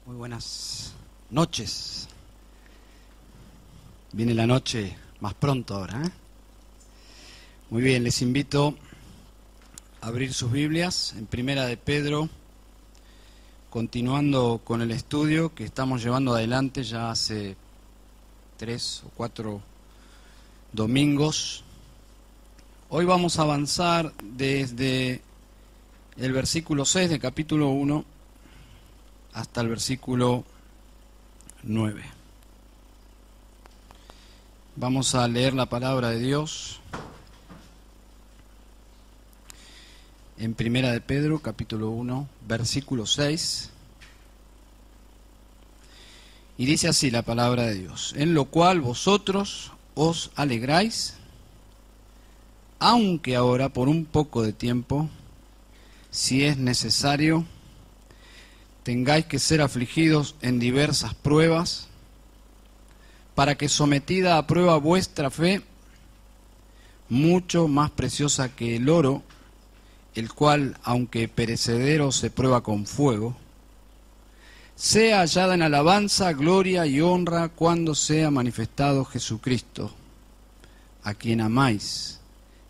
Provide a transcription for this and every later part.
Muy buenas noches. Viene la noche más pronto ahora, ¿eh? Muy bien, les invito a abrir sus Biblias en Primera de Pedro, continuando con el estudio que estamos llevando adelante ya hace 3 o 4 domingos. Hoy vamos a avanzar desde el versículo 6 del capítulo 1 hasta el versículo 9. Vamos a leer la palabra de Dios en Primera de Pedro, capítulo 1, versículo 6. Y dice así la palabra de Dios: en lo cual vosotros os alegráis, aunque ahora por un poco de tiempo, si es necesario, tengáis que ser afligidos en diversas pruebas, para que sometida a prueba vuestra fe, mucho más preciosa que el oro, el cual, aunque perecedero se prueba con fuego, sea hallada en alabanza, gloria y honra cuando sea manifestado Jesucristo, a quien amáis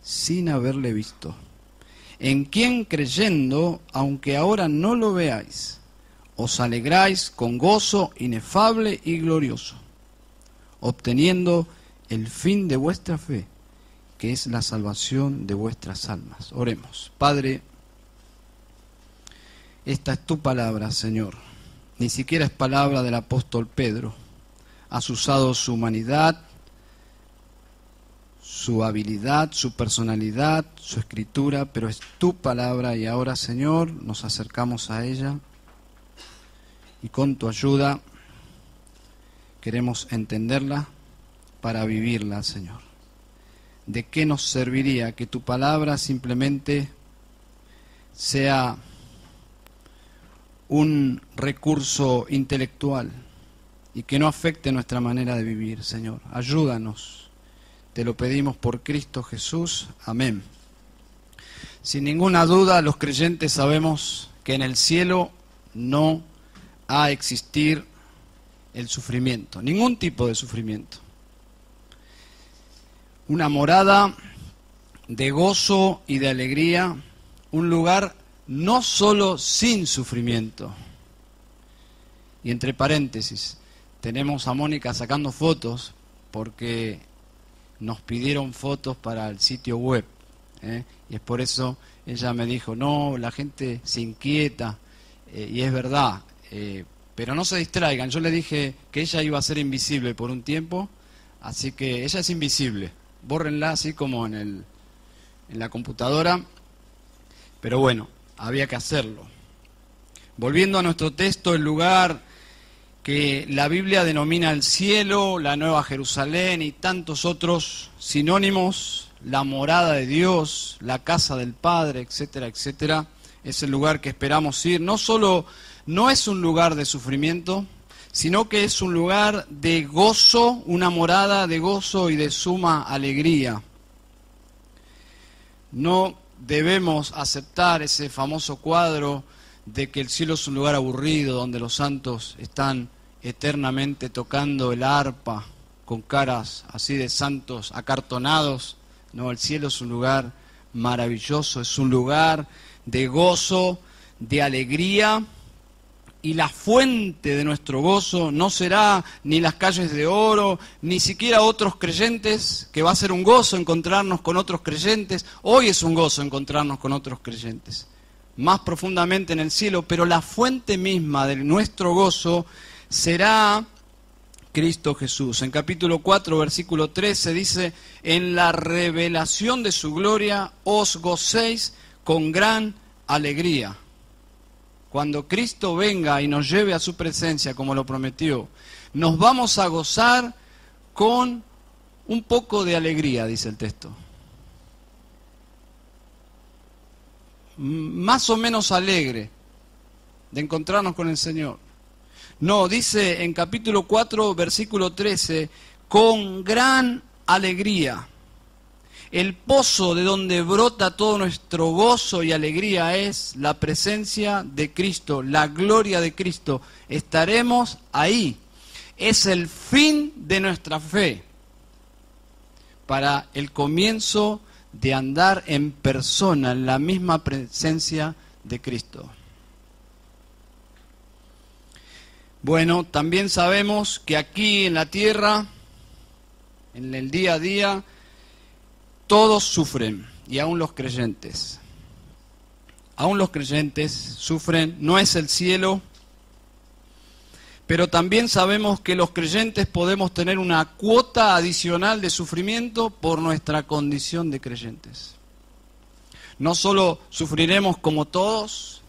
sin haberle visto, en quien creyendo, aunque ahora no lo veáis, os alegráis con gozo inefable y glorioso, obteniendo el fin de vuestra fe, que es la salvación de vuestras almas. Oremos. Padre, esta es tu palabra, Señor. Ni siquiera es palabra del apóstol Pedro. Has usado su humanidad, su habilidad, su personalidad, su escritura, pero es tu palabra y ahora, Señor, nos acercamos a ella y con tu ayuda queremos entenderla para vivirla, Señor. ¿De qué nos serviría que tu palabra simplemente sea un recurso intelectual y que no afecte nuestra manera de vivir, Señor? Ayúdanos. Te lo pedimos por Cristo Jesús. Amén. Sin ninguna duda, los creyentes sabemos que en el cielo no ha a existir el sufrimiento, ningún tipo de sufrimiento. Una morada de gozo y de alegría, un lugar no solo sin sufrimiento. Y entre paréntesis, tenemos a Mónica sacando fotos porque nos pidieron fotos para el sitio web, y es por eso ella me dijo, no, la gente se inquieta, y es verdad, pero no se distraigan. Yo le dije que ella iba a ser invisible por un tiempo, así que ella es invisible, bórrenla así como en la computadora, pero bueno, había que hacerlo. Volviendo a nuestro texto, el lugar que la Biblia denomina el cielo, la Nueva Jerusalén y tantos otros sinónimos, la morada de Dios, la casa del Padre, etcétera, etcétera, es el lugar que esperamos ir. No solo no es un lugar de sufrimiento, sino que es un lugar de gozo, una morada de gozo y de suma alegría. No debemos aceptar ese famoso cuadro de que el cielo es un lugar aburrido, donde los santos están eternamente tocando el arpa con caras así de santos acartonados. No, el cielo es un lugar maravilloso, es un lugar de gozo, de alegría, y la fuente de nuestro gozo no será ni las calles de oro, ni siquiera otros creyentes, que va a ser un gozo encontrarnos con otros creyentes. Hoy es un gozo encontrarnos con otros creyentes, más profundamente en el cielo, pero la fuente misma de nuestro gozo será Cristo Jesús. En capítulo 4, versículo 13 dice, en la revelación de su gloria os gocéis con gran alegría. Cuando Cristo venga y nos lleve a su presencia, como lo prometió, nos vamos a gozar con un poco de alegría, dice el texto. Más o menos alegre de encontrarnos con el Señor. No, dice en capítulo 4, versículo 13, con gran alegría. El pozo de donde brota todo nuestro gozo y alegría es la presencia de Cristo, la gloria de Cristo. Estaremos ahí. Es el fin de nuestra fe para el comienzo de andar en persona, en la misma presencia de Cristo. Bueno, también sabemos que aquí en la tierra, en el día a día, todos sufren, y aún los creyentes. Aún los creyentes sufren, no es el cielo, pero también sabemos que los creyentes podemos tener una cuota adicional de sufrimiento por nuestra condición de creyentes. No solo sufriremos como todos,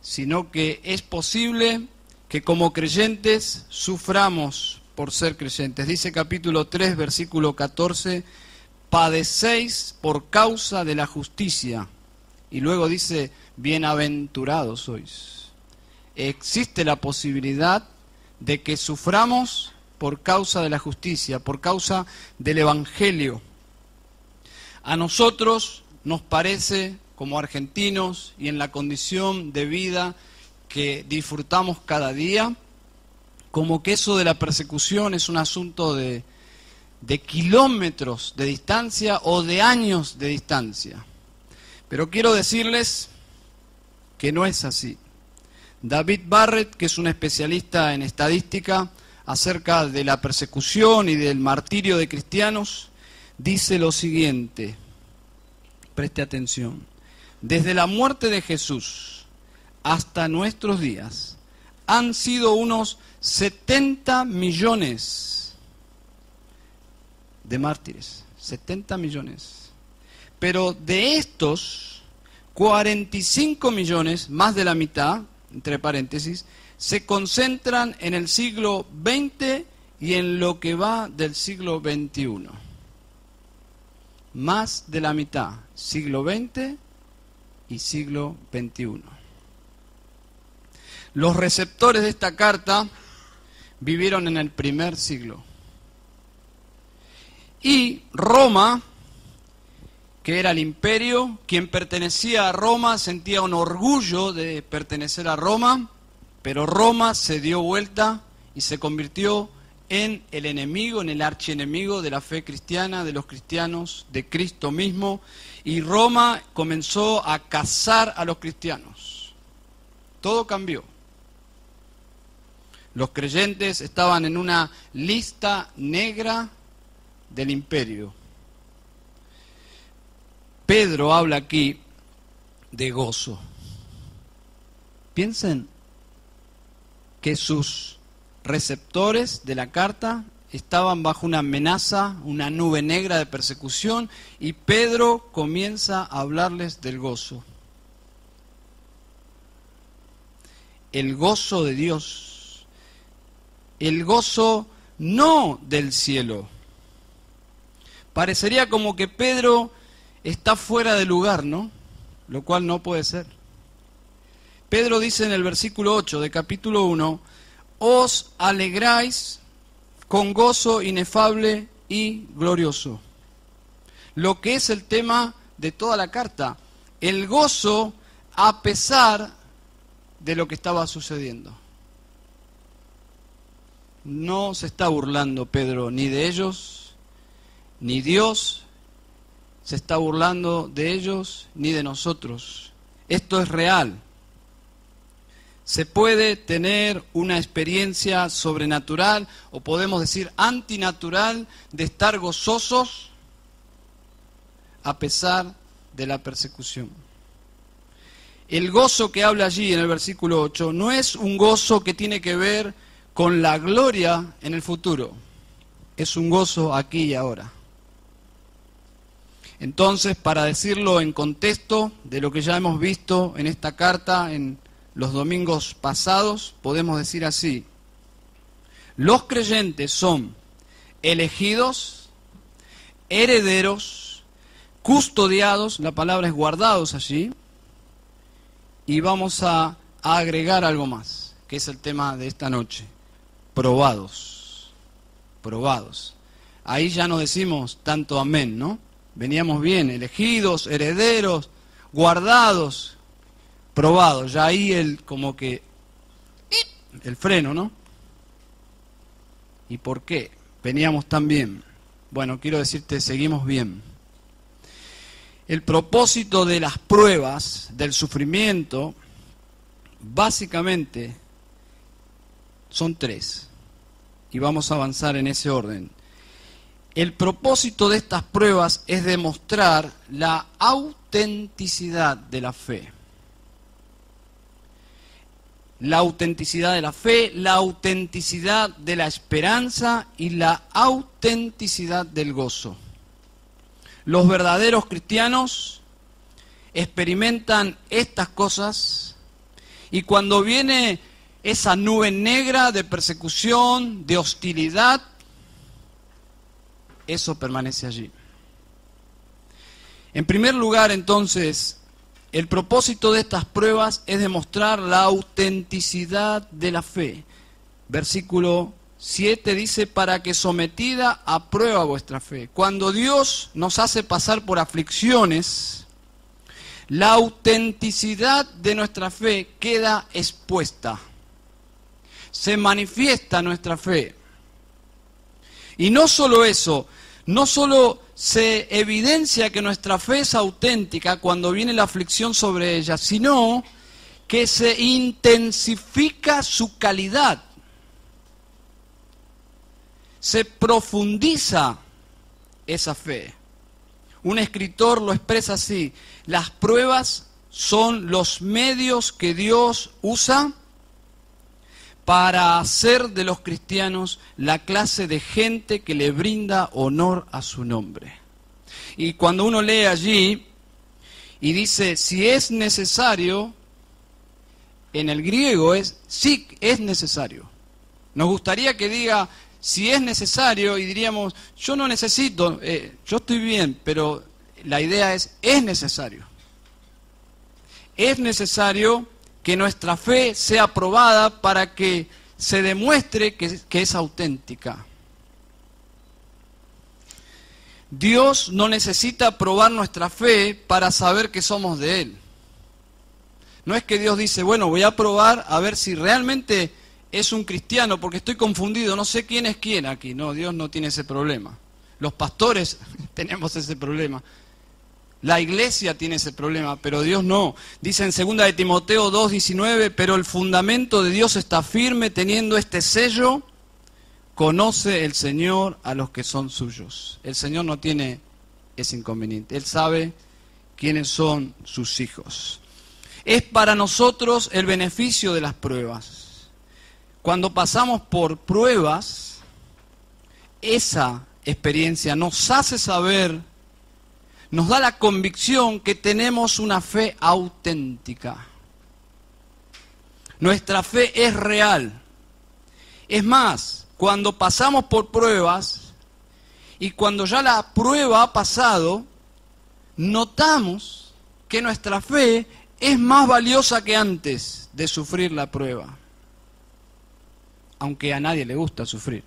sino que es posible que como creyentes suframos por ser creyentes. Dice capítulo 3, versículo 14, padecéis por causa de la justicia. Y luego dice, bienaventurados sois. Existe la posibilidad de que suframos por causa de la justicia, por causa del Evangelio. A nosotros nos parece, como argentinos y en la condición de vida que disfrutamos cada día, como que eso de la persecución es un asunto de kilómetros de distancia o de años de distancia. Pero quiero decirles que no es así. David Barrett, que es un especialista en estadística acerca de la persecución y del martirio de cristianos, dice lo siguiente, preste atención, desde la muerte de Jesús hasta nuestros días han sido unos 70 millones de mártires, 70 millones. Pero de estos, 45 millones, más de la mitad, entre paréntesis, se concentran en el siglo XX y en lo que va del siglo XXI. Más de la mitad, siglo XX y siglo XXI. Los receptores de esta carta vivieron en el primer siglo. Y Roma, que era el imperio, quien pertenecía a Roma sentía un orgullo de pertenecer a Roma, pero Roma se dio vuelta y se convirtió en el enemigo, en el archienemigo de la fe cristiana, de los cristianos, de Cristo mismo, y Roma comenzó a cazar a los cristianos. Todo cambió. Los creyentes estaban en una lista negra del imperio. Pedro habla aquí de gozo. Piensen que sus receptores de la carta estaban bajo una amenaza, una nube negra de persecución, y Pedro comienza a hablarles del gozo. El gozo de Dios. El gozo no del cielo. Parecería como que Pedro está fuera de lugar, ¿no? Lo cual no puede ser. Pedro dice en el versículo 8 de capítulo 1, os alegráis con gozo inefable y glorioso. Lo que es el tema de toda la carta, el gozo a pesar de lo que estaba sucediendo. No se está burlando Pedro ni de ellos, ni Dios se está burlando de ellos, ni de nosotros. Esto es real. Se puede tener una experiencia sobrenatural, o podemos decir antinatural, de estar gozosos a pesar de la persecución. El gozo que habla allí en el versículo 8 no es un gozo que tiene que ver con la gloria en el futuro. Es un gozo aquí y ahora. Entonces, para decirlo en contexto de lo que ya hemos visto en esta carta en los domingos pasados, podemos decir así: los creyentes son elegidos, herederos, custodiados, la palabra es guardados allí, y vamos a agregar algo más, que es el tema de esta noche: probados. Probados. Ahí ya no decimos tanto amén, ¿no? Veníamos bien, elegidos, herederos, guardados, probados. Ya ahí el freno, ¿no? ¿Y por qué? Veníamos tan bien. Bueno, quiero decirte, seguimos bien. El propósito de las pruebas, del sufrimiento, básicamente son tres. Y vamos a avanzar en ese orden. El propósito de estas pruebas es demostrar la autenticidad de la fe. La autenticidad de la fe, la autenticidad de la esperanza y la autenticidad del gozo. Los verdaderos cristianos experimentan estas cosas y cuando viene esa nube negra de persecución, de hostilidad, eso permanece allí. En primer lugar, entonces, el propósito de estas pruebas es demostrar la autenticidad de la fe. Versículo 7 dice, para que sometida a prueba vuestra fe. Cuando Dios nos hace pasar por aflicciones, la autenticidad de nuestra fe queda expuesta. Se manifiesta nuestra fe. Y no solo eso, no solo se evidencia que nuestra fe es auténtica cuando viene la aflicción sobre ella, sino que se intensifica su calidad. Se profundiza esa fe. Un escritor lo expresa así: las pruebas son los medios que Dios usa para hacer de los cristianos la clase de gente que le brinda honor a su nombre. Y cuando uno lee allí y dice, si es necesario, en el griego es, sí, es necesario. Nos gustaría que diga, si es necesario, y diríamos, yo no necesito, yo estoy bien, pero la idea es necesario. Es necesario que nuestra fe sea probada para que se demuestre que es auténtica. Dios no necesita probar nuestra fe para saber que somos de Él. No es que Dios dice, bueno, voy a probar a ver si realmente es un cristiano, porque estoy confundido, no sé quién es quién aquí. No, Dios no tiene ese problema. Los pastores tenemos ese problema. La iglesia tiene ese problema, pero Dios no. Dice en 2 de Timoteo 2:19, pero el fundamento de Dios está firme, teniendo este sello, conoce el Señor a los que son suyos. El Señor no tiene ese inconveniente. Él sabe quiénes son sus hijos. Es para nosotros el beneficio de las pruebas. Cuando pasamos por pruebas, esa experiencia nos hace saber, nos da la convicción que tenemos una fe auténtica. Nuestra fe es real. Es más, cuando pasamos por pruebas y cuando ya la prueba ha pasado, notamos que nuestra fe es más valiosa que antes de sufrir la prueba. Aunque a nadie le gusta sufrir.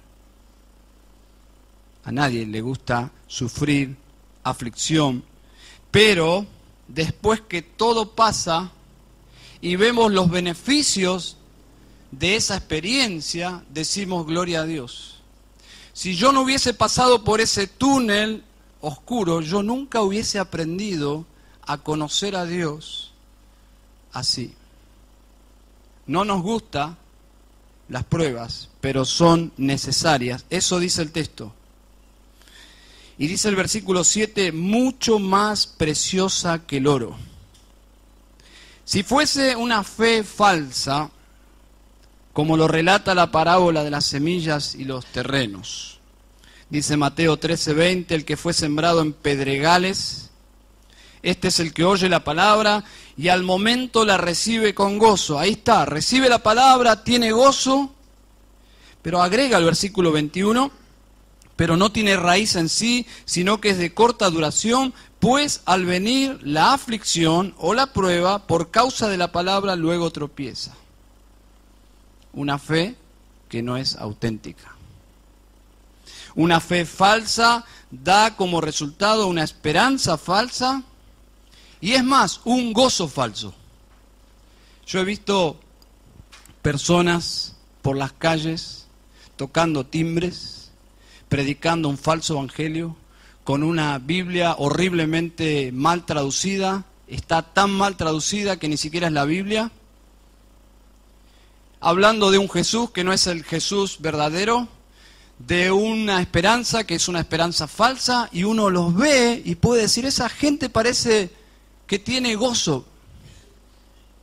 A nadie le gusta sufrir aflicción, pero después que todo pasa y vemos los beneficios de esa experiencia, decimos gloria a Dios. Si yo no hubiese pasado por ese túnel oscuro, yo nunca hubiese aprendido a conocer a Dios así. No nos gustan las pruebas, pero son necesarias. Eso dice el texto. Y dice el versículo 7, mucho más preciosa que el oro. Si fuese una fe falsa, como lo relata la parábola de las semillas y los terrenos. Dice Mateo 13:20, el que fue sembrado en pedregales, este es el que oye la palabra y al momento la recibe con gozo. Ahí está, recibe la palabra, tiene gozo, pero agrega el versículo 21, pero no tiene raíz en sí, sino que es de corta duración, pues al venir la aflicción o la prueba, por causa de la palabra, luego tropieza. Una fe que no es auténtica. Una fe falsa da como resultado una esperanza falsa y es más, un gozo falso. Yo he visto personas por las calles tocando timbres, predicando un falso evangelio, con una Biblia horriblemente mal traducida, está tan mal traducida que ni siquiera es la Biblia, hablando de un Jesús que no es el Jesús verdadero, de una esperanza que es una esperanza falsa, y uno los ve y puede decir, esa gente parece que tiene gozo,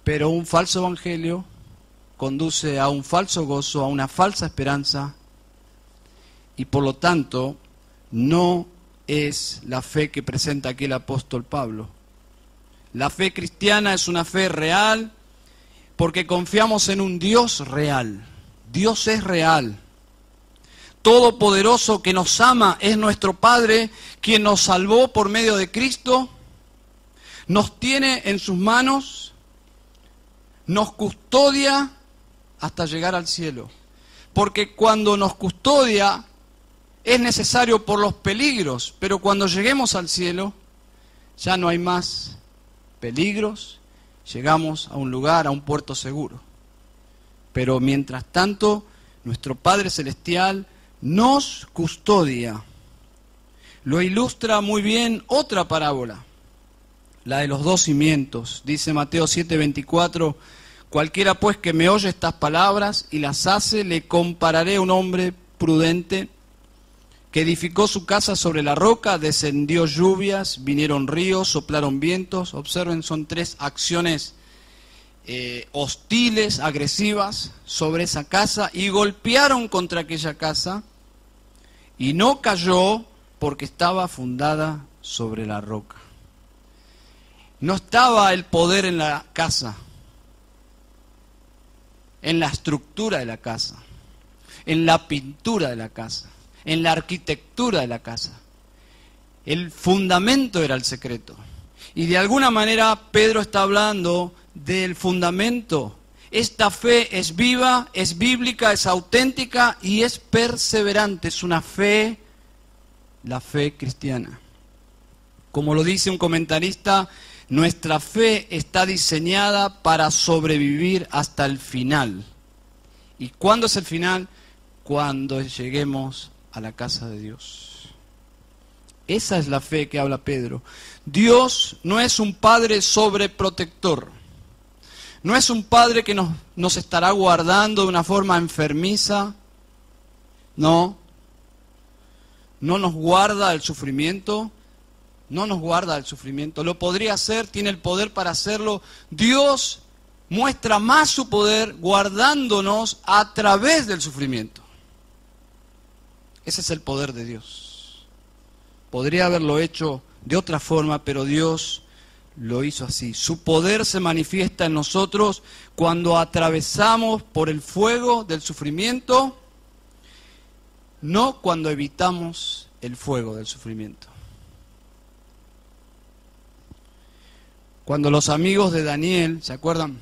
pero un falso evangelio conduce a un falso gozo, a una falsa esperanza, y por lo tanto no es la fe que presenta aquí el apóstol Pablo. La fe cristiana es una fe real porque confiamos en un Dios real. Dios es real. Todopoderoso que nos ama es nuestro Padre, quien nos salvó por medio de Cristo, nos tiene en sus manos, nos custodia hasta llegar al cielo. Porque cuando nos custodia es necesario por los peligros, pero cuando lleguemos al cielo ya no hay más peligros, llegamos a un lugar, a un puerto seguro. Pero mientras tanto, nuestro Padre Celestial nos custodia. Lo ilustra muy bien otra parábola, la de los 2 cimientos. Dice Mateo 7:24, cualquiera pues que me oye estas palabras y las hace, le compararé a un hombre prudente que edificó su casa sobre la roca, descendió lluvias, vinieron ríos, soplaron vientos. Observen, son 3 acciones hostiles, agresivas sobre esa casa, y golpearon contra aquella casa, y no cayó porque estaba fundada sobre la roca. No estaba el poder en la casa, en la estructura de la casa, en la pintura de la casa, en la arquitectura de la casa. El fundamento era el secreto. Y de alguna manera Pedro está hablando del fundamento. Esta fe es viva, es bíblica, es auténtica y es perseverante. Es una fe, la fe cristiana. Como lo dice un comentarista, nuestra fe está diseñada para sobrevivir hasta el final. ¿Y cuándo es el final? Cuando lleguemos a la casa de Dios. Esa es la fe que habla Pedro. Dios no es un Padre sobreprotector. No es un Padre que nos estará guardando de una forma enfermiza. No. No nos guarda el sufrimiento. No nos guarda el sufrimiento. Lo podría hacer, tiene el poder para hacerlo. Dios muestra más su poder guardándonos a través del sufrimiento. Ese es el poder de Dios. Podría haberlo hecho de otra forma, pero Dios lo hizo así. Su poder se manifiesta en nosotros cuando atravesamos por el fuego del sufrimiento, no cuando evitamos el fuego del sufrimiento. Cuando los amigos de Daniel, ¿se acuerdan?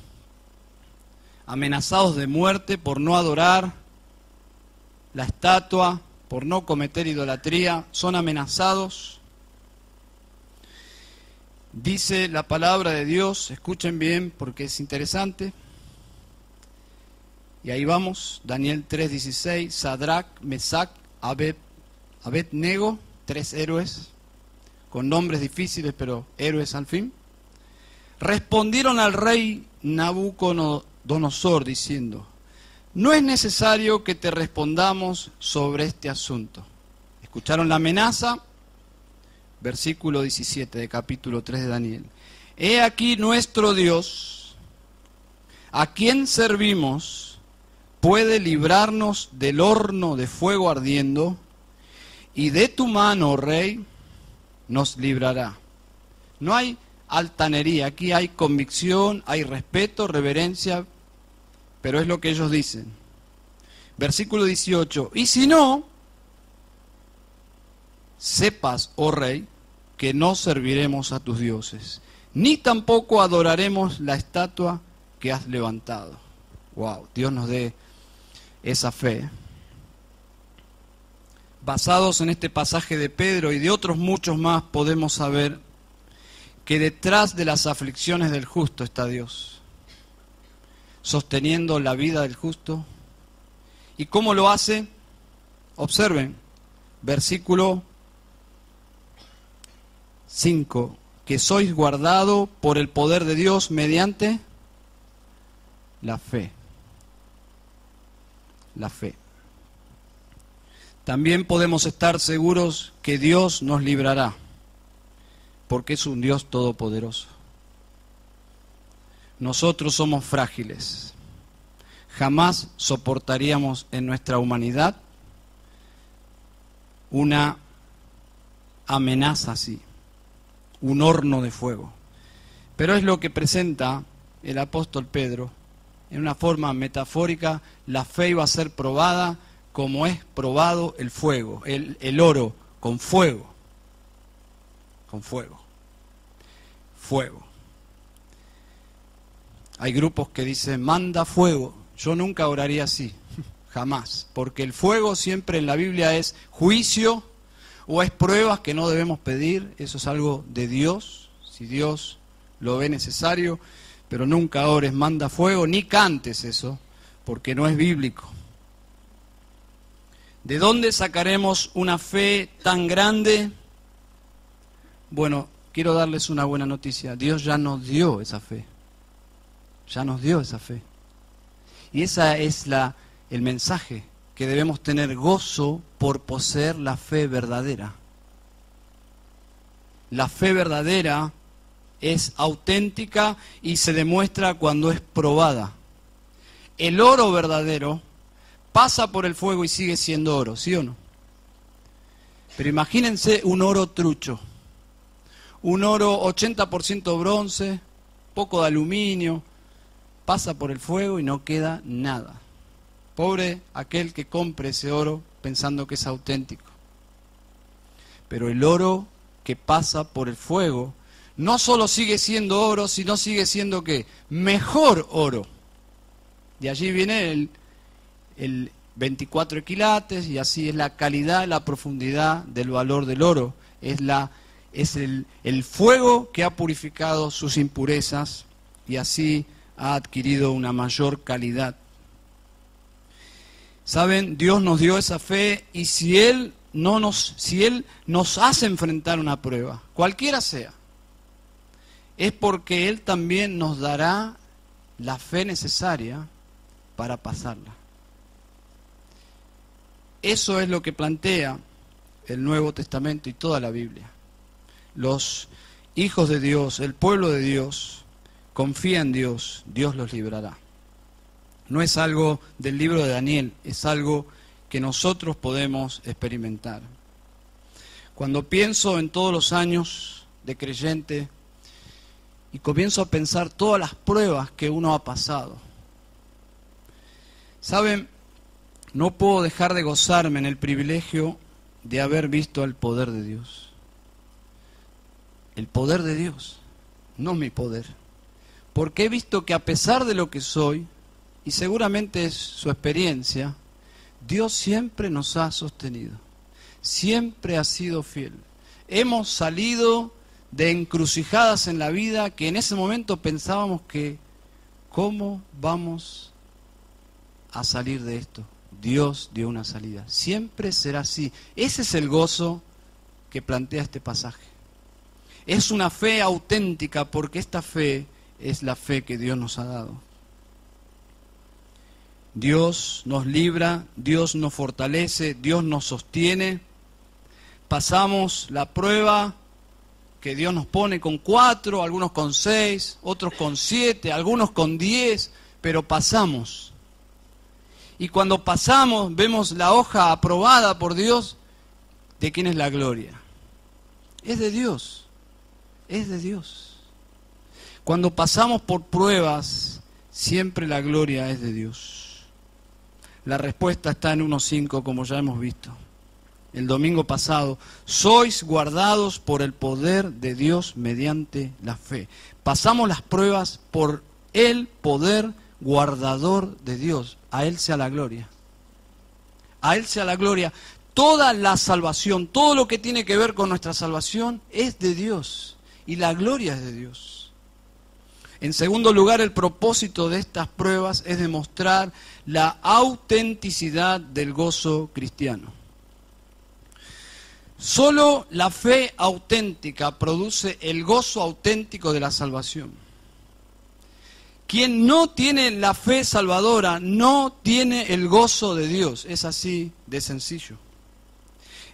Amenazados de muerte por no adorar la estatua, por no cometer idolatría, son amenazados. Dice la palabra de Dios, escuchen bien porque es interesante. Y ahí vamos, Daniel 3:16, Sadrac, Mesac, Abednego, 3 héroes, con nombres difíciles pero héroes al fin. Respondieron al rey Nabucodonosor diciendo, no es necesario que te respondamos sobre este asunto. ¿Escucharon la amenaza? Versículo 17 de capítulo 3 de Daniel. He aquí nuestro Dios, a quien servimos, puede librarnos del horno de fuego ardiendo, y de tu mano, rey, nos librará. No hay altanería, aquí hay convicción, hay respeto, reverencia, pero es lo que ellos dicen. Versículo 18. Y si no, sepas, oh rey, que no serviremos a tus dioses, ni tampoco adoraremos la estatua que has levantado. Wow, Dios nos dé esa fe. Basados en este pasaje de Pedro y de otros muchos más, podemos saber que detrás de las aflicciones del justo está Dios, sosteniendo la vida del justo. ¿Y cómo lo hace? Observen, versículo 5, que sois guardado por el poder de Dios mediante la fe. La fe. También podemos estar seguros que Dios nos librará, porque es un Dios todopoderoso. Nosotros somos frágiles. Jamás soportaríamos en nuestra humanidad una amenaza así, un horno de fuego. Pero es lo que presenta el apóstol Pedro. En una forma metafórica, la fe iba a ser probada como es probado el fuego, el oro, con fuego. Con fuego. Fuego. Hay grupos que dicen, manda fuego. Yo nunca oraría así, jamás. Porque el fuego siempre en la Biblia es juicio o es pruebas que no debemos pedir. Eso es algo de Dios, si Dios lo ve necesario. Pero nunca ores, manda fuego, ni cantes eso, porque no es bíblico. ¿De dónde sacaremos una fe tan grande? Bueno, quiero darles una buena noticia. Dios ya nos dio esa fe. Ya nos dio esa fe. Y ese es el mensaje, que debemos tener gozo por poseer la fe verdadera. La fe verdadera es auténtica y se demuestra cuando es probada. El oro verdadero pasa por el fuego y sigue siendo oro, ¿sí o no? Pero imagínense un oro trucho, un oro 80% bronce, poco de aluminio, pasa por el fuego y no queda nada. Pobre aquel que compre ese oro pensando que es auténtico. Pero el oro que pasa por el fuego no solo sigue siendo oro, sino sigue siendo ¿qué? Mejor oro. De allí viene el 24 quilates, y así es la calidad, la profundidad del valor del oro. Es el fuego que ha purificado sus impurezas y así ha adquirido una mayor calidad. ¿Saben? Dios nos dio esa fe, y si Él nos hace enfrentar una prueba, cualquiera sea, es porque Él también nos dará la fe necesaria para pasarla. Eso es lo que plantea el Nuevo Testamento y toda la Biblia. Los hijos de Dios, el pueblo de Dios, confía en Dios, Dios los librará. No es algo del libro de Daniel, es algo que nosotros podemos experimentar. Cuando pienso en todos los años de creyente y comienzo a pensar todas las pruebas que uno ha pasado, ¿saben? No puedo dejar de gozarme en el privilegio de haber visto el poder de Dios. El poder de Dios, no mi poder. Porque he visto que a pesar de lo que soy, y seguramente es su experiencia, Dios siempre nos ha sostenido. Siempre ha sido fiel. Hemos salido de encrucijadas en la vida que en ese momento pensábamos que, ¿cómo vamos a salir de esto? Dios dio una salida. Siempre será así. Ese es el gozo que plantea este pasaje. Es una fe auténtica porque esta fe es la fe que Dios nos ha dado. Dios nos libra, Dios nos fortalece, Dios nos sostiene. Pasamos la prueba que Dios nos pone con 4, algunos con 6, otros con 7, algunos con 10, pero pasamos. Y cuando pasamos, vemos la hoja aprobada por Dios. ¿De quién es la gloria? Es de Dios. Es de Dios. Cuando pasamos por pruebas, siempre la gloria es de Dios. La respuesta está en 1:5, como ya hemos visto el domingo pasado. Sois guardados por el poder de Dios mediante la fe. Pasamos las pruebas por el poder guardador de Dios. A Él sea la gloria. A Él sea la gloria. Toda la salvación, todo lo que tiene que ver con nuestra salvación es de Dios y la gloria es de Dios. En segundo lugar, el propósito de estas pruebas es demostrar la autenticidad del gozo cristiano. Solo la fe auténtica produce el gozo auténtico de la salvación. Quien no tiene la fe salvadora no tiene el gozo de Dios. Es así de sencillo.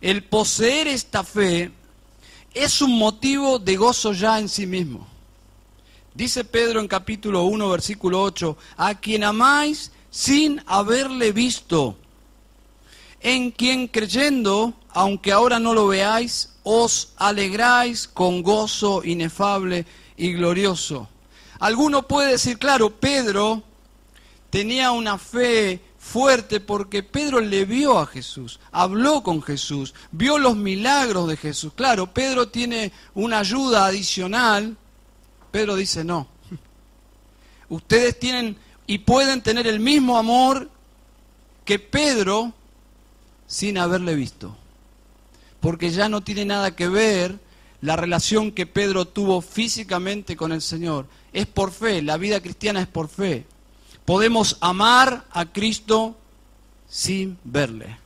El poseer esta fe es un motivo de gozo ya en sí mismo. Dice Pedro en capítulo 1, versículo 8, a quien amáis sin haberle visto, en quien creyendo, aunque ahora no lo veáis, os alegráis con gozo inefable y glorioso. Alguno puede decir, claro, Pedro tenía una fe fuerte porque Pedro le vio a Jesús, habló con Jesús, vio los milagros de Jesús. Claro, Pedro tiene una ayuda adicional. Pedro dice, no. Ustedes tienen y pueden tener el mismo amor que Pedro sin haberle visto. Porque ya no tiene nada que ver la relación que Pedro tuvo físicamente con el Señor. Es por fe, la vida cristiana es por fe. Podemos amar a Cristo sin verle.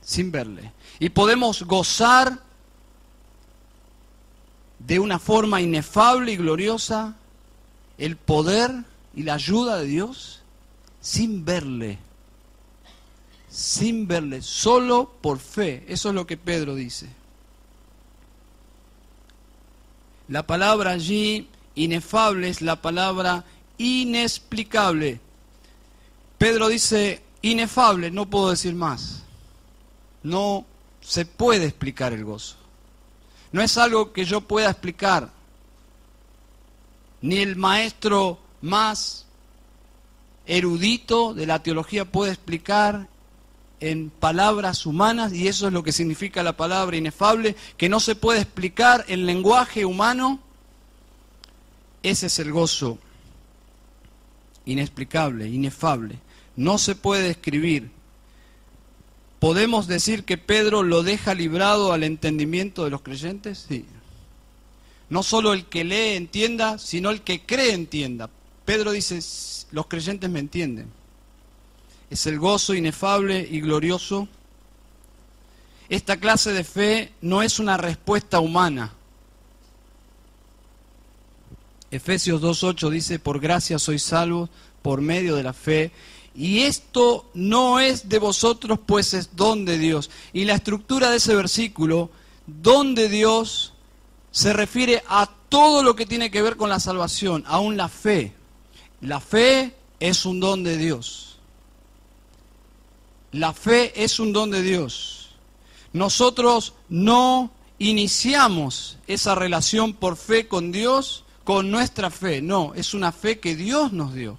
Sin verle. Y podemos gozar de una forma inefable y gloriosa el poder y la ayuda de Dios sin verle. Sin verle, solo por fe. Eso es lo que Pedro dice. La palabra allí, inefable, es la palabra inexplicable. Pedro dice, inefable, no puedo decir más. No se puede explicar el gozo. No es algo que yo pueda explicar. Ni el maestro más erudito de la teología puede explicar en palabras humanas, y eso es lo que significa la palabra inefable, que no se puede explicar en lenguaje humano. Ese es el gozo inexplicable, inefable. No se puede describir. ¿Podemos decir que Pedro lo deja librado al entendimiento de los creyentes? Sí. No solo el que lee entienda, sino el que cree entienda. Pedro dice, los creyentes me entienden. Es el gozo inefable y glorioso. Esta clase de fe no es una respuesta humana. Efesios 2:8 dice, por gracia sois salvos por medio de la fe, y esto no es de vosotros, pues es don de Dios. Y la estructura de ese versículo, don de Dios, se refiere a todo lo que tiene que ver con la salvación, aún la fe. La fe es un don de Dios. La fe es un don de Dios. Nosotros no iniciamos esa relación por fe con Dios con nuestra fe. No, es una fe que Dios nos dio.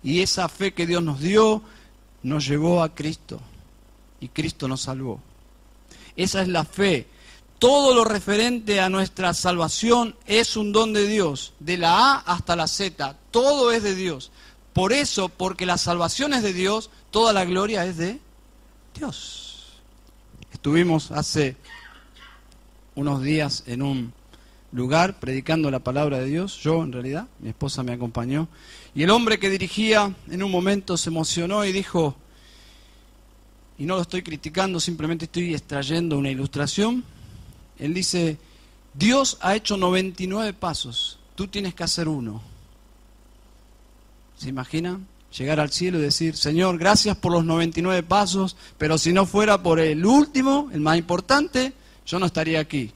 Y esa fe que Dios nos dio nos llevó a Cristo. Y Cristo nos salvó. Esa es la fe. Todo lo referente a nuestra salvación es un don de Dios. De la A hasta la Z. Todo es de Dios. Por eso, porque la salvación es de Dios, toda la gloria es de Dios. Estuvimos hace unos días en un lugar predicando la palabra de Dios. Yo, en realidad, mi esposa me acompañó. Y el hombre que dirigía en un momento se emocionó y dijo, y no lo estoy criticando, simplemente estoy extrayendo una ilustración. Él dice, Dios ha hecho 99 pasos, tú tienes que hacer uno. ¿Se imaginan? Llegar al cielo y decir, Señor, gracias por los 99 pasos, pero si no fuera por el último, el más importante, yo no estaría aquí.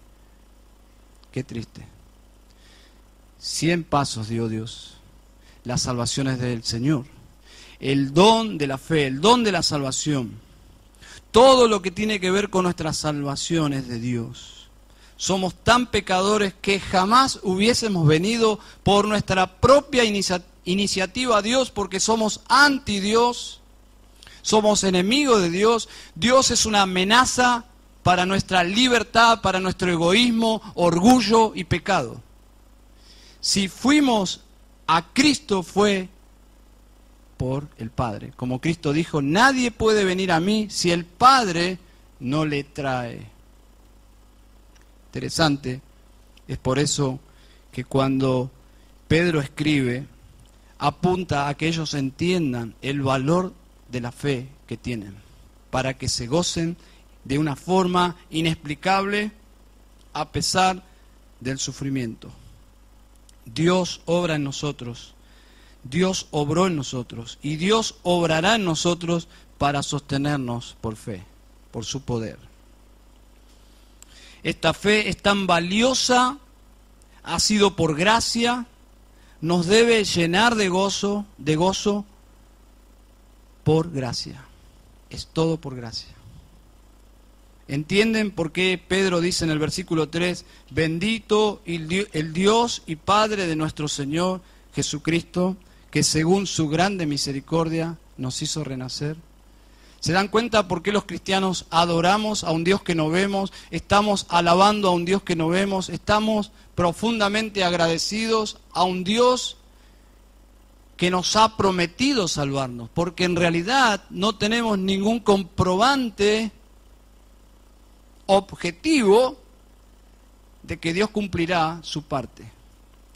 Qué triste. 100 pasos dio Dios. La salvación es del Señor. El don de la fe, el don de la salvación. Todo lo que tiene que ver con nuestra salvación es de Dios. Somos tan pecadores que jamás hubiésemos venido por nuestra propia iniciativa a Dios, porque somos anti Dios, somos enemigos de Dios. Dios es una amenaza para nuestra libertad, para nuestro egoísmo, orgullo y pecado. Si fuimos a Cristo fue por el Padre. Como Cristo dijo, nadie puede venir a mí si el Padre no le trae. Interesante, es por eso que cuando Pedro escribe, apunta a que ellos entiendan el valor de la fe que tienen, para que se gocen de una forma inexplicable a pesar del sufrimiento. Dios obra en nosotros, Dios obró en nosotros y Dios obrará en nosotros para sostenernos por fe, por su poder. Esta fe es tan valiosa, ha sido por gracia, nos debe llenar de gozo por gracia. Es todo por gracia. ¿Entienden por qué Pedro dice en el versículo 3, bendito el Dios y Padre de nuestro Señor Jesucristo, que según su grande misericordia nos hizo renacer? ¿Se dan cuenta por qué los cristianos adoramos a un Dios que no vemos? Estamos alabando a un Dios que no vemos, estamos profundamente agradecidos a un Dios que nos ha prometido salvarnos, porque en realidad no tenemos ningún comprobante objetivo de que Dios cumplirá su parte.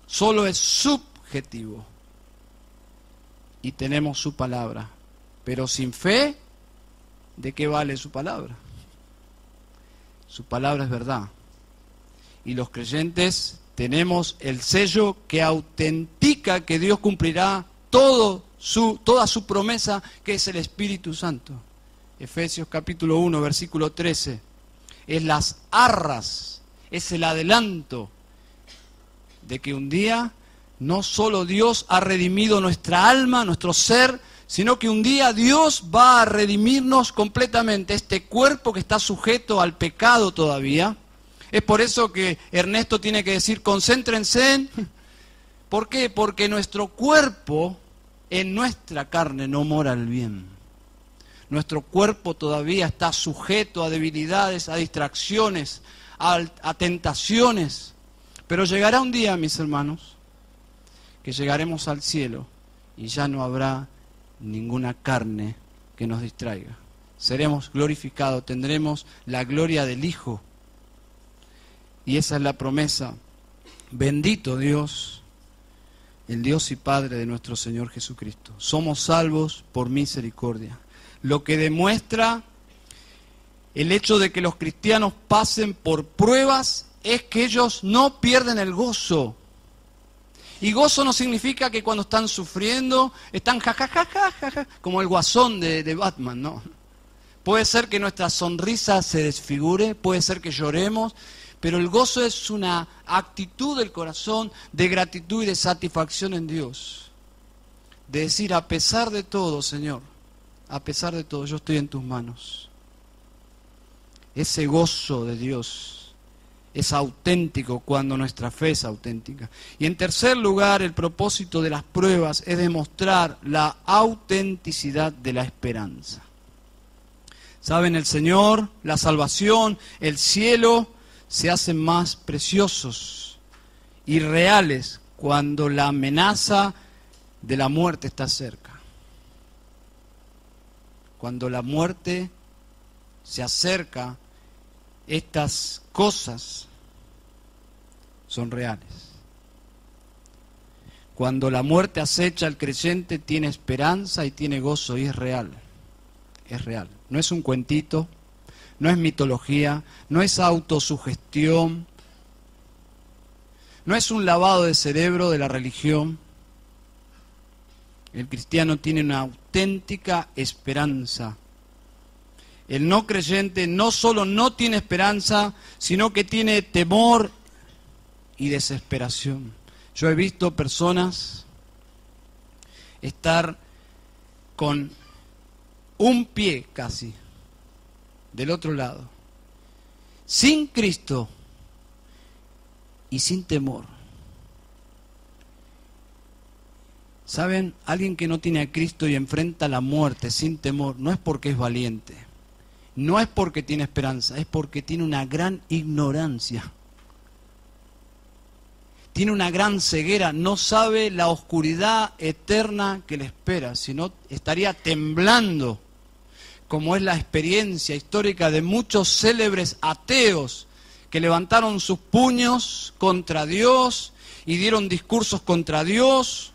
Solo es subjetivo. Y tenemos su palabra. Pero sin fe, ¿de qué vale su palabra? Su palabra es verdad. Y los creyentes tenemos el sello que autentica que Dios cumplirá toda su promesa, que es el Espíritu Santo. Efesios capítulo 1, versículo 13. Es las arras, es el adelanto de que un día no solo Dios ha redimido nuestra alma, nuestro ser, sino que un día Dios va a redimirnos completamente, este cuerpo que está sujeto al pecado todavía. Es por eso que Ernesto tiene que decir, concéntrense en... ¿Por qué? Porque nuestro cuerpo, en nuestra carne, no mora el bien. Nuestro cuerpo todavía está sujeto a debilidades, a distracciones, a tentaciones. Pero llegará un día, mis hermanos, que llegaremos al cielo y ya no habrá ninguna carne que nos distraiga. Seremos glorificados, tendremos la gloria del Hijo. Y esa es la promesa. Bendito Dios, el Dios y Padre de nuestro Señor Jesucristo. Somos salvos por misericordia. Lo que demuestra el hecho de que los cristianos pasen por pruebas es que ellos no pierden el gozo. Y gozo no significa que cuando están sufriendo, están jajajaja, como el guasón de Batman, no. Puede ser que nuestra sonrisa se desfigure, puede ser que lloremos, pero el gozo es una actitud del corazón de gratitud y de satisfacción en Dios. De decir, a pesar de todo, Señor, a pesar de todo, yo estoy en tus manos. Ese gozo de Dios es auténtico cuando nuestra fe es auténtica. Y en tercer lugar, el propósito de las pruebas es demostrar la autenticidad de la esperanza. ¿Saben? El Señor, la salvación, el cielo se hacen más preciosos y reales cuando la amenaza de la muerte está cerca. Cuando la muerte se acerca, estas cosas son reales. Cuando la muerte acecha al creyente, tiene esperanza y tiene gozo, y es real. Es real. No es un cuentito, no es mitología, no es autosugestión, no es un lavado de cerebro de la religión. El cristiano tiene una auténtica esperanza. El no creyente no solo no tiene esperanza, sino que tiene temor y desesperación. Yo he visto personas estar con un pie casi del otro lado, sin Cristo y sin temor. ¿Saben? Alguien que no tiene a Cristo y enfrenta la muerte sin temor, no es porque es valiente, no es porque tiene esperanza, es porque tiene una gran ignorancia. tiene una gran ceguera, no sabe la oscuridad eterna que le espera, sino estaría temblando, como es la experiencia histórica de muchos célebres ateos que levantaron sus puños contra Dios y dieron discursos contra Dios,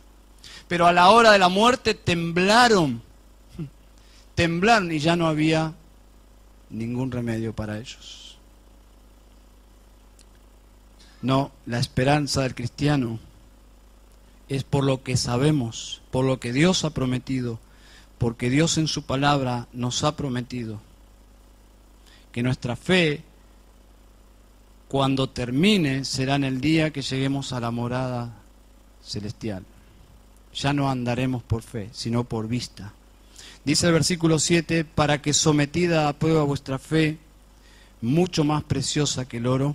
pero a la hora de la muerte temblaron y ya no había ningún remedio para ellos. No, la esperanza del cristiano es por lo que sabemos, por lo que Dios ha prometido, porque Dios en su palabra nos ha prometido que nuestra fe, cuando termine, será en el día que lleguemos a la morada celestial. Ya no andaremos por fe, sino por vista. Dice el versículo 7, para que sometida a prueba vuestra fe, mucho más preciosa que el oro,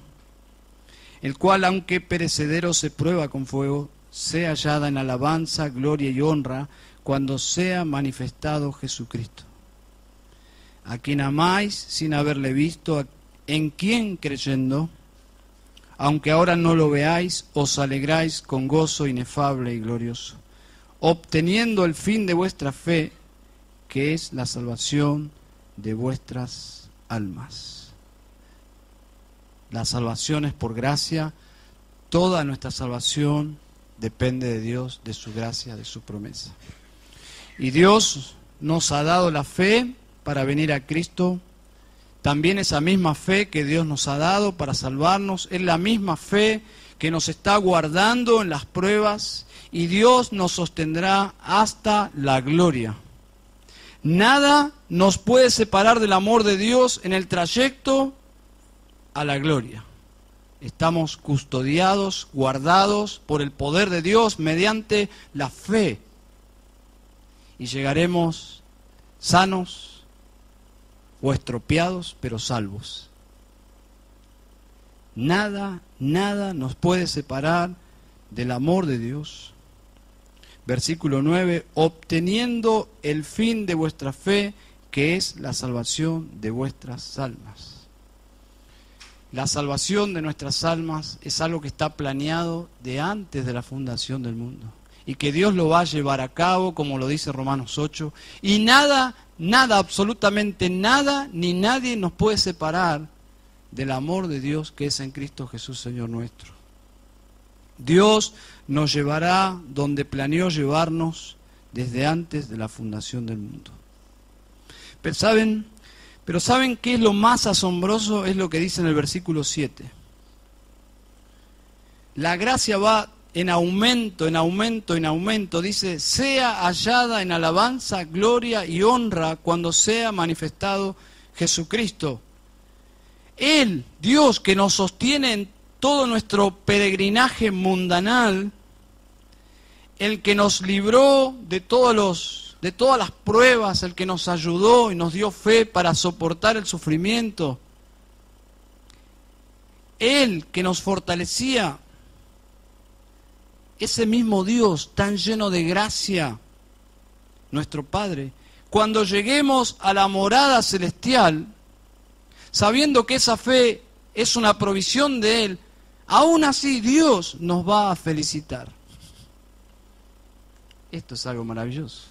el cual, aunque perecedero se prueba con fuego, sea hallada en alabanza, gloria y honra, cuando sea manifestado Jesucristo, a quien amáis sin haberle visto, en quien creyendo, aunque ahora no lo veáis, os alegráis con gozo inefable y glorioso, obteniendo el fin de vuestra fe, que es la salvación de vuestras almas. La salvación es por gracia, toda nuestra salvación depende de Dios, de su gracia, de su promesa. Y Dios nos ha dado la fe para venir a Cristo. También esa misma fe que Dios nos ha dado para salvarnos es la misma fe que nos está guardando en las pruebas, y Dios nos sostendrá hasta la gloria. Nada nos puede separar del amor de Dios en el trayecto a la gloria. Estamos custodiados, guardados por el poder de Dios mediante la fe. Y llegaremos sanos o estropeados, pero salvos. Nada nos puede separar del amor de Dios. Versículo 9, obteniendo el fin de vuestra fe, que es la salvación de vuestras almas. La salvación de nuestras almas es algo que está planeado de antes de la fundación del mundo, y que Dios lo va a llevar a cabo, como lo dice Romanos 8, y nada, absolutamente nada, ni nadie nos puede separar del amor de Dios que es en Cristo Jesús, Señor nuestro. Dios nos llevará donde planeó llevarnos desde antes de la fundación del mundo. Pero ¿saben qué es lo más asombroso? Es lo que dice en el versículo 7. La gracia va en aumento, en aumento, en aumento. Dice, sea hallada en alabanza, gloria y honra cuando sea manifestado Jesucristo. Él, Dios, que nos sostiene en todo nuestro peregrinaje mundanal, el que nos libró de todas las pruebas, el que nos ayudó y nos dio fe para soportar el sufrimiento, Él que nos fortalecía, ese mismo Dios tan lleno de gracia, nuestro Padre, cuando lleguemos a la morada celestial, sabiendo que esa fe es una provisión de Él, aún así Dios nos va a felicitar. Esto es algo maravilloso.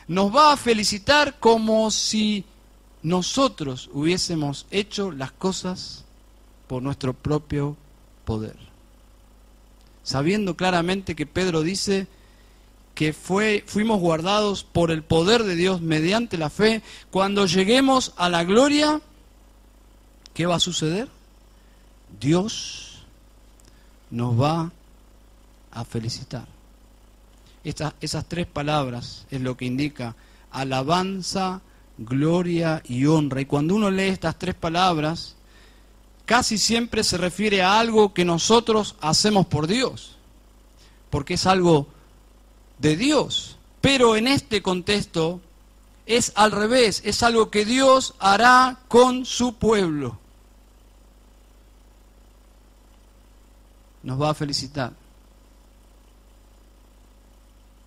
Nos va a felicitar como si nosotros hubiésemos hecho las cosas por nuestro propio poder. Sabiendo claramente que Pedro dice que fuimos guardados por el poder de Dios mediante la fe, cuando lleguemos a la gloria, ¿qué va a suceder? Dios nos va a felicitar. Esas tres palabras es lo que indica alabanza, gloria y honra. Y cuando uno lee estas tres palabras, casi siempre se refiere a algo que nosotros hacemos por Dios, porque es algo de Dios. Pero en este contexto es al revés, es algo que Dios hará con su pueblo. Nos va a felicitar.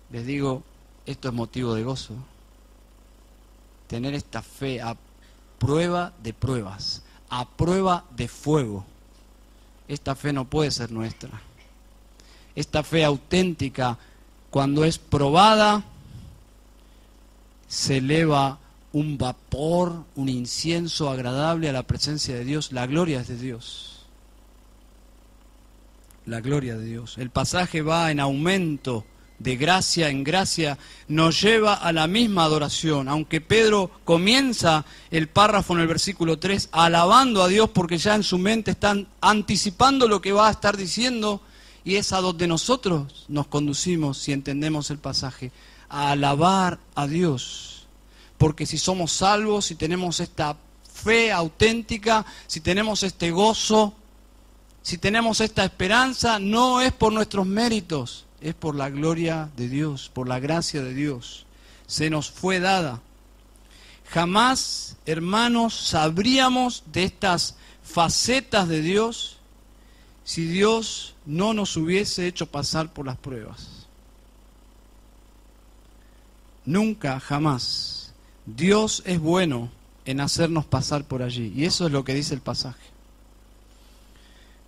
Les digo, esto es motivo de gozo. Tener esta fe a prueba de pruebas, a prueba de fuego. Esta fe no puede ser nuestra. esta fe auténtica, cuando es probada, se eleva un vapor, un incienso agradable a la presencia de Dios. La gloria es de Dios. La gloria de Dios. El pasaje va en aumento, de gracia en gracia, nos lleva a la misma adoración. Aunque Pedro comienza el párrafo en el versículo 3 alabando a Dios porque ya en su mente están anticipando lo que va a estar diciendo, y es a donde nosotros nos conducimos si entendemos el pasaje, a alabar a Dios. Porque si somos salvos, si tenemos esta fe auténtica, si tenemos este gozo, si tenemos esta esperanza, no es por nuestros méritos, es por la gloria de Dios, por la gracia de Dios. Se nos fue dada. Jamás, hermanos, sabríamos de estas facetas de Dios si Dios no nos hubiese hecho pasar por las pruebas. Nunca, jamás. Dios es bueno en hacernos pasar por allí. Y eso es lo que dice el pasaje.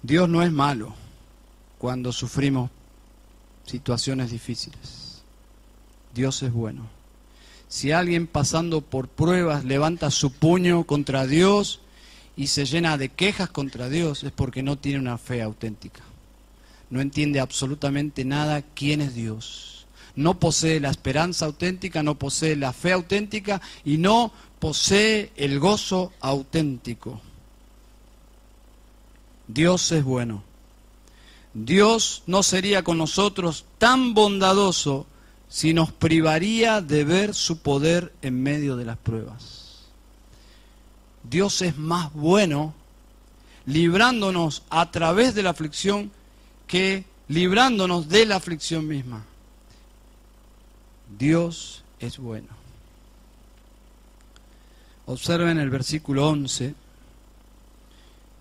Dios no es malo cuando sufrimos situaciones difíciles. Dios es bueno. Si alguien pasando por pruebas levanta su puño contra Dios y se llena de quejas contra Dios, es porque no tiene una fe auténtica. No entiende absolutamente nada quién es Dios. No posee la esperanza auténtica, no posee la fe auténtica y no posee el gozo auténtico. Dios es bueno. Dios no sería con nosotros tan bondadoso si nos privaría de ver su poder en medio de las pruebas. Dios es más bueno librándonos a través de la aflicción que librándonos de la aflicción misma. Dios es bueno. Observen el versículo 11,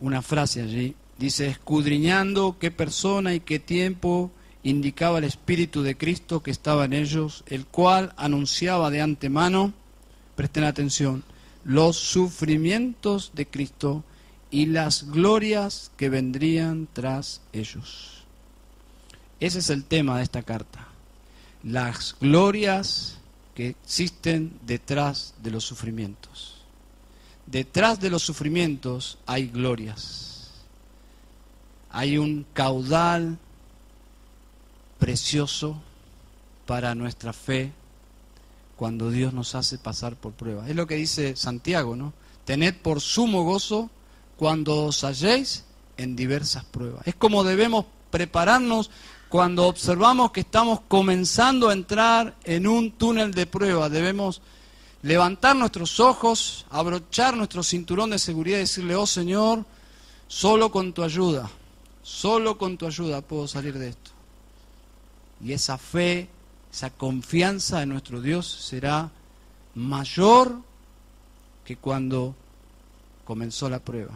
una frase allí. Dice, escudriñando qué persona y qué tiempo indicaba el Espíritu de Cristo que estaba en ellos, el cual anunciaba de antemano, presten atención, los sufrimientos de Cristo y las glorias que vendrían tras ellos. Ese es el tema de esta carta. Las glorias que existen detrás de los sufrimientos. Detrás de los sufrimientos hay glorias. Hay un caudal precioso para nuestra fe cuando Dios nos hace pasar por pruebas. Es lo que dice Santiago, ¿no? Tened por sumo gozo cuando os halléis en diversas pruebas. Es como debemos prepararnos cuando observamos que estamos comenzando a entrar en un túnel de prueba. Debemos levantar nuestros ojos, abrochar nuestro cinturón de seguridad y decirle, oh Señor, solo con tu ayuda puedo salir de esto. Y esa fe, esa confianza en nuestro Dios será mayor que cuando comenzó la prueba.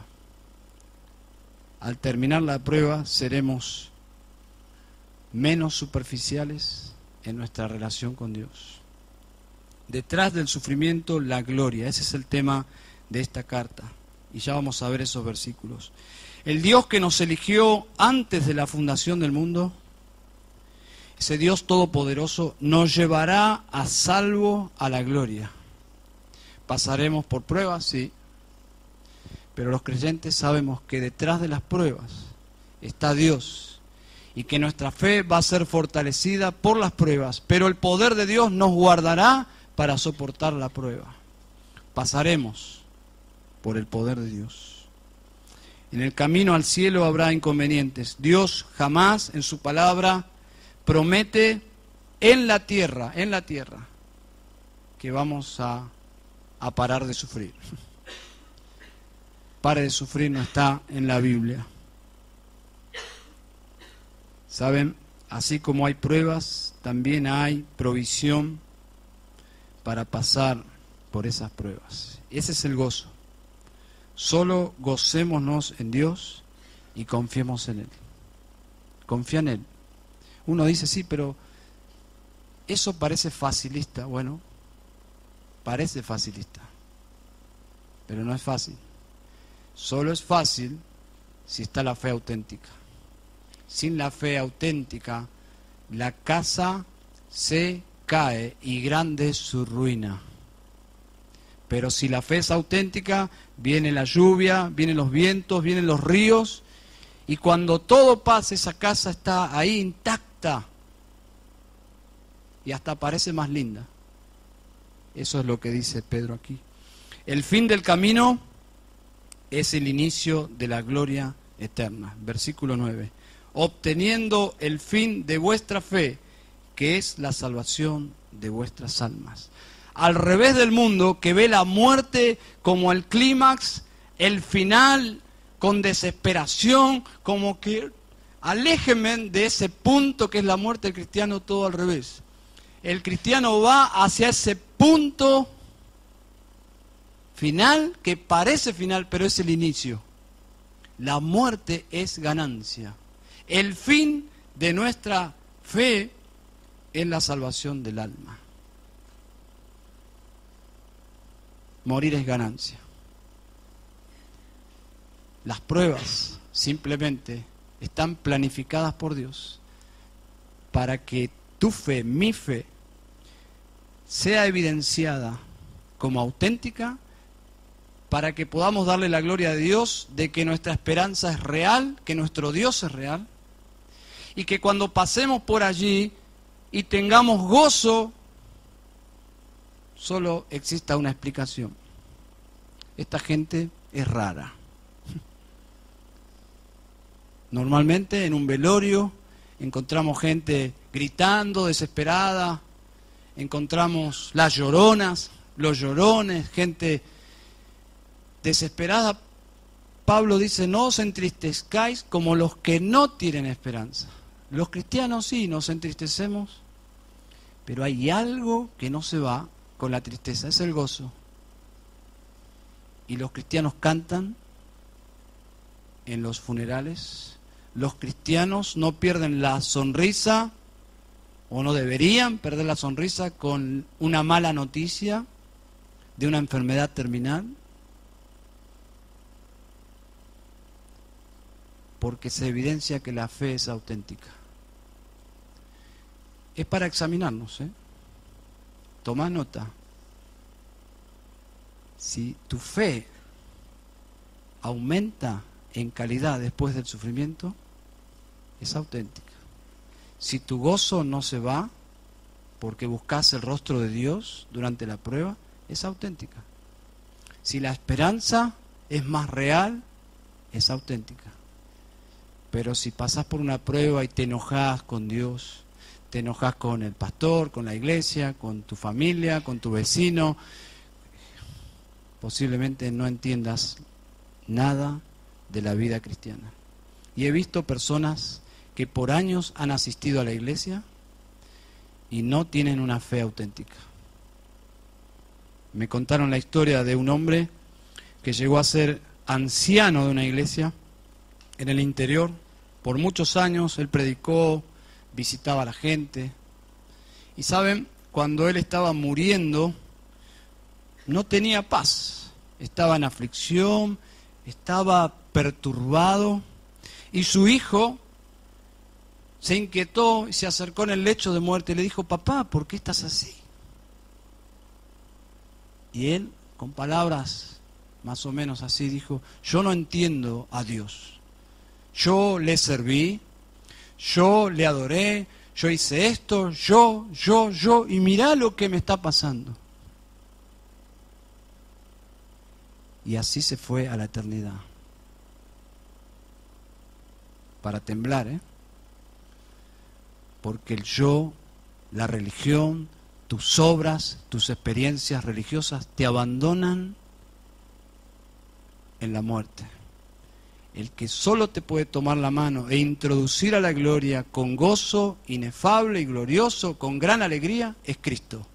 Al terminar la prueba seremos menos superficiales en nuestra relación con Dios. Detrás del sufrimiento, la gloria. Ese es el tema de esta carta. Y ya vamos a ver esos versículos. El Dios que nos eligió antes de la fundación del mundo, ese Dios todopoderoso, nos llevará a salvo a la gloria. Pasaremos por pruebas, sí. Pero los creyentes sabemos que detrás de las pruebas está Dios. Y que nuestra fe va a ser fortalecida por las pruebas. Pero el poder de Dios nos guardará para soportar la prueba. Pasaremos por el poder de Dios. En el camino al cielo habrá inconvenientes. Dios jamás en su palabra promete en la tierra, que vamos a parar de sufrir. Pare de sufrir no está en la Biblia. ¿Saben? Así como hay pruebas, también hay provisión para pasar por esas pruebas. Ese es el gozo. Solo gocémonos en Dios y confiemos en Él. Confía en Él. Uno dice, sí, pero eso parece facilista. Bueno, parece facilista, pero no es fácil. Solo es fácil si está la fe auténtica. sin la fe auténtica, la casa se cae y grande es su ruina. Pero si la fe es auténtica, viene la lluvia, vienen los vientos, vienen los ríos, y cuando todo pasa, esa casa está ahí intacta y hasta parece más linda. Eso es lo que dice Pedro aquí. El fin del camino es el inicio de la gloria eterna. Versículo 9. Obteniendo el fin de vuestra fe, que es la salvación de vuestras almas. Al revés del mundo, que ve la muerte como el clímax, el final, con desesperación, como que aléjenme de ese punto que es la muerte. El cristiano todo al revés. El cristiano va hacia ese punto final, que parece final, pero es el inicio. La muerte es ganancia. El fin de nuestra fe es la salvación del alma. Morir es ganancia. Las pruebas simplemente están planificadas por Dios para que tu fe, mi fe, sea evidenciada como auténtica, para que podamos darle la gloria a Dios de que nuestra esperanza es real, que nuestro Dios es real, y que cuando pasemos por allí y tengamos gozo, solo exista una explicación. Esta gente es rara. Normalmente en un velorio encontramos gente gritando, desesperada, encontramos las lloronas, los llorones, gente desesperada. Pablo dice, no os entristezcáis como los que no tienen esperanza. Los cristianos sí nos entristecemos, pero hay algo que no se va con la tristeza, es el gozo. Y los cristianos cantan en los funerales. Los cristianos no pierden la sonrisa, o no deberían perder la sonrisa con una mala noticia de una enfermedad terminal, porque se evidencia que la fe es auténtica. Es para examinarnos, Tomá nota. Si tu fe aumenta en calidad después del sufrimiento, es auténtica. Si tu gozo no se va porque buscas el rostro de Dios durante la prueba, es auténtica. Si la esperanza es más real, es auténtica. Pero si pasas por una prueba y te enojas con Dios, te enojas con el pastor, con la iglesia, con tu familia, con tu vecino, posiblemente no entiendas nada de la vida cristiana. Y he visto personas que por años han asistido a la iglesia y no tienen una fe auténtica. Me contaron la historia de un hombre que llegó a ser anciano de una iglesia en el interior. Por muchos años él predicó, visitaba a la gente. Y saben, cuando él estaba muriendo, no tenía paz. Estaba en aflicción, estaba perturbado. Y su hijo se inquietó y se acercó en el lecho de muerte y le dijo, papá, ¿por qué estás así? Y él, con palabras más o menos así, dijo, yo no entiendo a Dios. Yo le serví, yo le adoré, yo hice esto, yo, y mirá lo que me está pasando. Y así se fue a la eternidad. Para temblar, porque el yo, la religión, tus obras, tus experiencias religiosas te abandonan en la muerte. El que solo te puede tomar la mano e introducir a la gloria con gozo inefable y glorioso, con gran alegría, es Cristo.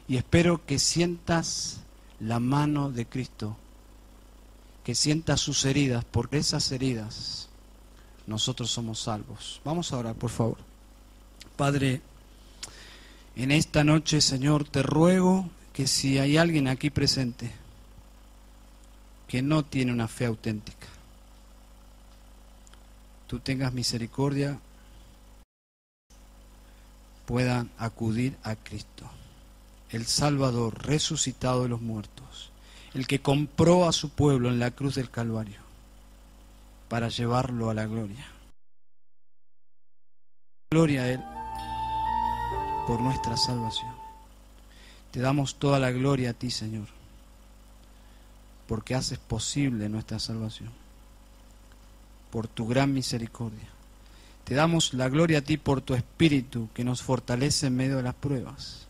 Y espero que sientas la mano de Cristo, que sientas sus heridas, porque esas heridas nosotros somos salvos. Vamos a orar, por favor. Padre, en esta noche, Señor, te ruego que si hay alguien aquí presente que no tiene una fe auténtica, tú tengas misericordia, puedan acudir a Cristo, el Salvador resucitado de los muertos, el que compró a su pueblo en la cruz del Calvario para llevarlo a la gloria. Gloria a Él por nuestra salvación. Te damos toda la gloria a ti, Señor, porque haces posible nuestra salvación, por tu gran misericordia. Te damos la gloria a ti por tu Espíritu que nos fortalece en medio de las pruebas.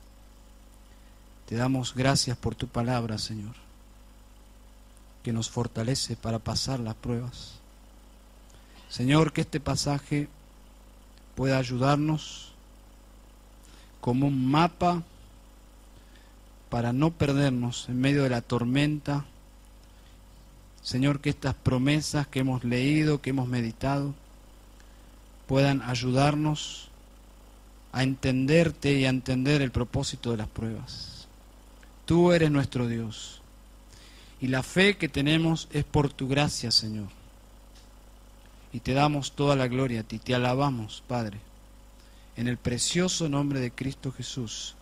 Te damos gracias por tu palabra, Señor, que nos fortalece para pasar las pruebas. Señor, que este pasaje pueda ayudarnos como un mapa para no perdernos en medio de la tormenta. Señor, que estas promesas que hemos leído, que hemos meditado, puedan ayudarnos a entenderte y a entender el propósito de las pruebas. Tú eres nuestro Dios, y la fe que tenemos es por tu gracia, Señor. Y te damos toda la gloria a ti, te alabamos, Padre, en el precioso nombre de Cristo Jesús.